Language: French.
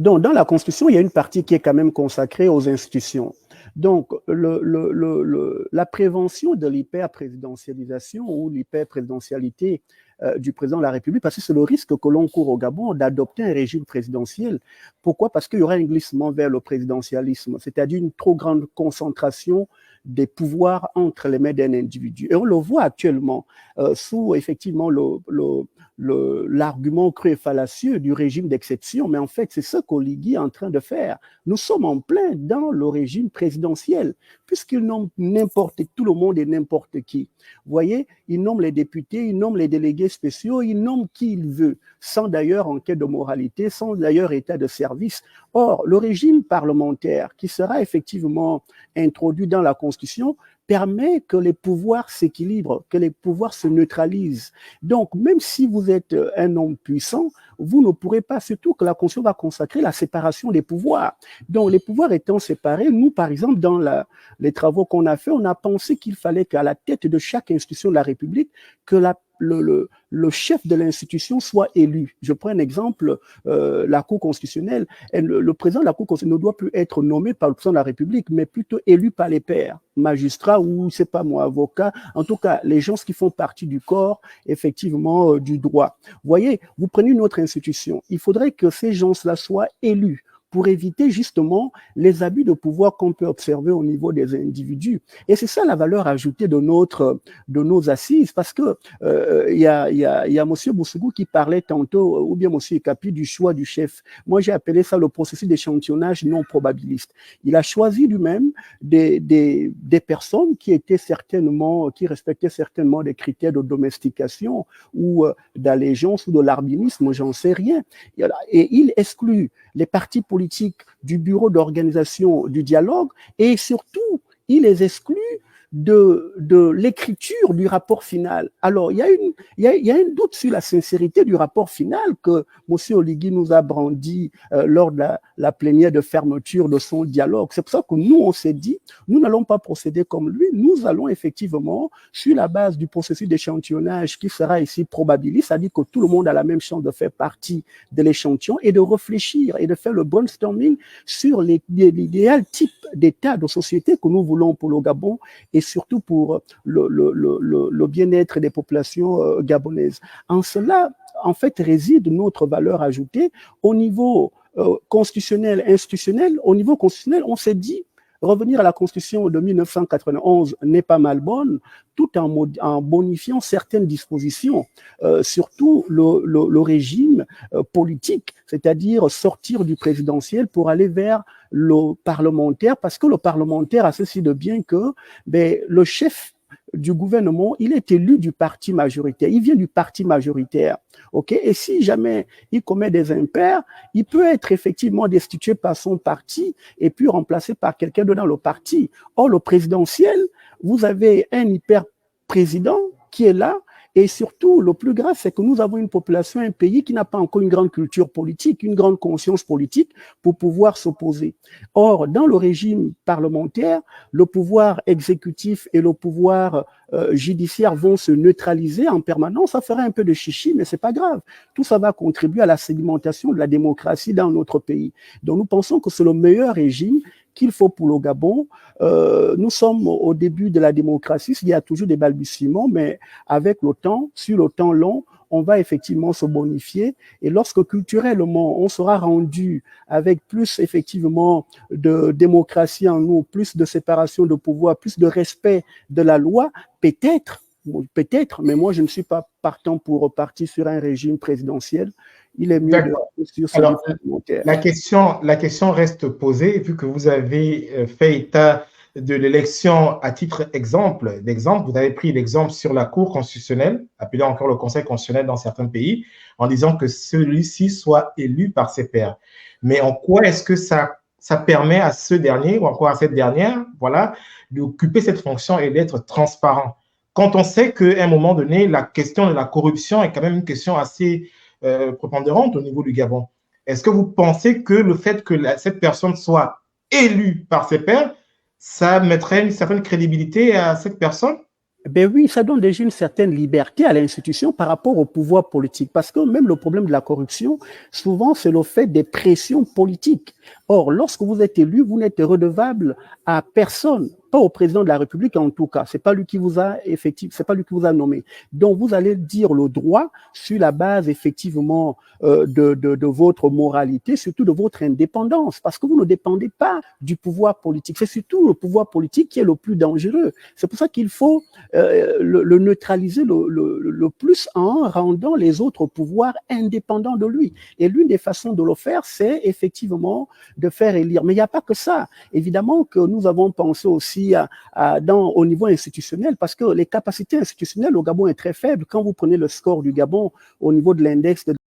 Donc, dans la Constitution, il y a une partie qui est quand même consacrée aux institutions. Donc, la prévention de l'hyper-présidentialisation ou l'hyper-présidentialité du président de la République, parce que c'est le risque que l'on court au Gabon d'adopter un régime présidentiel. Pourquoi? Parce qu'il y aura un glissement vers le présidentialisme, c'est-à-dire une trop grande concentration des pouvoirs entre les mains d'un individu. Et on le voit actuellement sous effectivement l'argument cru et fallacieux du régime d'exception, mais en fait, c'est ce qu'Oligui est en train de faire. Nous sommes en plein dans le régime présidentiel, puisqu'il nomme n'importe tout le monde et n'importe qui. Vous voyez, il nomme les députés, il nomme les délégués spéciaux, il nomme qui il veut, sans d'ailleurs enquête de moralité, sans d'ailleurs état de service. Or, le régime parlementaire qui sera effectivement introduit dans la Constitution permet que les pouvoirs s'équilibrent, que les pouvoirs se neutralisent. Donc, même si vous êtes un homme puissant, vous ne pourrez pas, surtout que la Constitution va consacrer la séparation des pouvoirs. Donc, les pouvoirs étant séparés, nous, par exemple, dans les travaux qu'on a fait, on a pensé qu'il fallait qu'à la tête de chaque institution de la République, que le chef de l'institution soit élu. Je prends un exemple, la Cour constitutionnelle. Le président de la Cour constitutionnelle ne doit plus être nommé par le président de la République, mais plutôt élu par les pairs, magistrats ou, je ne sais pas moi, avocats. En tout cas, les gens qui font partie du corps, effectivement, du droit. Vous voyez, vous prenez une autre institution. Il faudrait que ces gens-là soient élus pour éviter justement les abus de pouvoir qu'on peut observer au niveau des individus. Et c'est ça la valeur ajoutée de nos assises, parce que y a M. Boussougou qui parlait tantôt, ou bien M. Ekapi, du choix du chef. Moi, j'ai appelé ça le processus d'échantillonnage non probabiliste. Il a choisi lui-même des personnes qui respectaient certainement des critères de domestication ou d'allégeance ou de l'arbinisme, j'en sais rien. Et il exclut les partis politiques du bureau d'organisation du dialogue et surtout, il les exclut de l'écriture du rapport final. Alors, il y a un doute sur la sincérité du rapport final que M. Oligui nous a brandi lors de la plénière de fermeture de son dialogue. C'est pour ça que nous, on s'est dit, nous n'allons pas procéder comme lui, nous allons effectivement, sur la base du processus d'échantillonnage qui sera ici probabiliste, c'est-à-dire que tout le monde a la même chance de faire partie de l'échantillon et de réfléchir et de faire le brainstorming sur l'idéal type d'état de société que nous voulons pour le Gabon et surtout pour le bien-être des populations gabonaises. En cela, en fait, réside notre valeur ajoutée au niveau constitutionnel, institutionnel. Au niveau constitutionnel, on s'est dit, revenir à la Constitution de 1991 n'est pas mal bonne, tout en bonifiant certaines dispositions, surtout le régime politique, c'est-à-dire sortir du présidentiel pour aller vers le parlementaire, parce que le parlementaire a ceci de bien que le chef du gouvernement, il est élu du parti majoritaire, il vient du parti majoritaire, ok? Et si jamais il commet des impairs, il peut être effectivement destitué par son parti et puis remplacé par quelqu'un d'autre dans le parti. Or, le présidentiel, vous avez un hyper-président qui est là. Et surtout, le plus grave, c'est que nous avons une population, un pays qui n'a pas encore une grande culture politique, une grande conscience politique pour pouvoir s'opposer. Or, dans le régime parlementaire, le pouvoir exécutif et le pouvoir judiciaire vont se neutraliser en permanence. Ça fera un peu de chichi, mais c'est pas grave. Tout ça va contribuer à la sédimentation de la démocratie dans notre pays. Donc, nous pensons que c'est le meilleur régime qu'il faut pour le Gabon. Nous sommes au début de la démocratie, il y a toujours des balbutiements, mais avec le temps, sur le temps long, on va effectivement se bonifier. Et lorsque culturellement, on sera rendu avec plus effectivement de démocratie en nous, plus de séparation de pouvoir, plus de respect de la loi, peut-être, mais moi je ne suis pas partant pour repartir sur un régime présidentiel. Il est mieux de sur ce Alors, la question reste posée, vu que vous avez fait état de l'élection à titre d'exemple, vous avez pris l'exemple sur la Cour constitutionnelle, appelée encore le Conseil constitutionnel dans certains pays, en disant que celui-ci soit élu par ses pairs. Mais en quoi est-ce que ça permet à ce dernier, ou encore à cette dernière, voilà, d'occuper cette fonction et d'être transparent? Quand on sait qu'à un moment donné, la question de la corruption est quand même une question assez prépondérante au niveau du Gabon. Est-ce que vous pensez que le fait que cette personne soit élue par ses pairs, ça mettrait une certaine crédibilité à cette personne? Ben oui, ça donne déjà une certaine liberté à l'institution par rapport au pouvoir politique. Parce que même le problème de la corruption, souvent, c'est le fait des pressions politiques. Or, lorsque vous êtes élu, vous n'êtes redevable à personne, pas au président de la République en tout cas. C'est pas lui qui vous a c'est pas lui qui vous a nommé. Donc, vous allez dire le droit sur la base effectivement de votre moralité, surtout de votre indépendance, parce que vous ne dépendez pas du pouvoir politique. C'est surtout le pouvoir politique qui est le plus dangereux. C'est pour ça qu'il faut le neutraliser le plus en rendant les autres pouvoirs indépendants de lui. Et l'une des façons de le faire, c'est effectivement de faire élire. Mais il n'y a pas que ça. Évidemment que nous avons pensé aussi au niveau institutionnel, parce que les capacités institutionnelles au Gabon est très faibles. Quand vous prenez le score du Gabon au niveau de l'index de